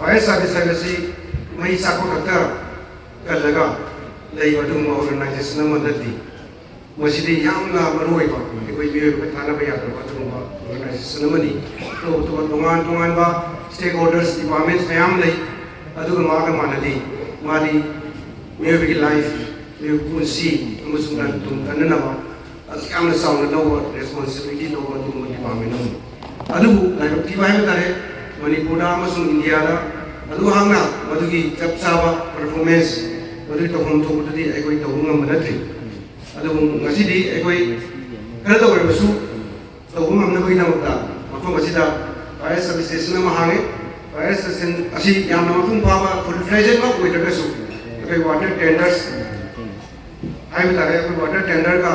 Fire service है मई चाको खक्ता Kalga organisation मसीदी मरुब अखोई थाना ऑर्गनाइजेशन तो तोान तोान स्टेक होल्डर्स डिपार्टमेंट्स मैम मानदी मादी मयोब की लाइफ पुनसी कन्नब चाउन लव रेस्पॉन्सिबिलिटी लव डिपार्टमेंट है मणिपुर इंडिया मधुगी चप चाब परफॉर्मेंस मधु तौम थोड़ी तौब नए खर तौरबू तौब मफम फायर सर्विस स्टेशन हांगे फायर स्टेशन मपुंग फाब full fledged water tenders water tender का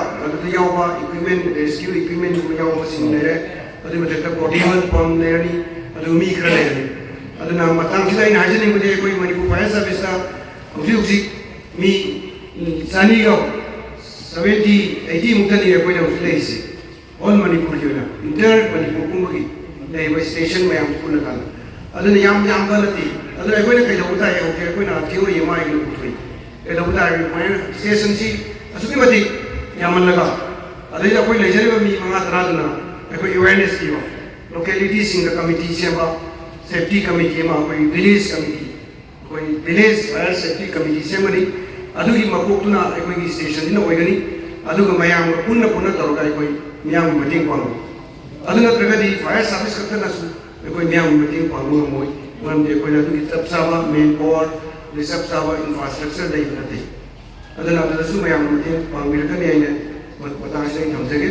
इक्विपमेंट रेस्क्यू इक्विपमेंट लेरे पोर्टेबल पंप लेरनी मी खर लेरनी मनपुर फायर सर्विस हूँ मी चानीगा 70-80 मुक्तनी अखोई ऑल मनपुर की इंटर मनपुर पुंबी स्टेशन मैम पुनकान गलती कईदब ताए अखोना थ्योरी पुथी कईदब ताए स्टेशन से असुकी यामलगा अखोई लेजरब मी मंगा तरादना अखोई अवेयरनेस की लोकेलिटी कमिटी सेम सेफ्टी कमिटी विलेज कमिटी अखोई विलेज फायर सेफ्टी कमिटी सेमनी मकोक्तुना अखोई स्टेशन होगनी मैम पुनः पुनः तौर अखोई मैम मतें पांग नत्रगदी फायर सर्विस खतनसु अखोई मैम मतें पांग मरमदि अखोई चप चाब मेन पावर चप चाब इंफ्रास्ट्रक्चर लेना नाते मैम मतें पांगने थमजगे।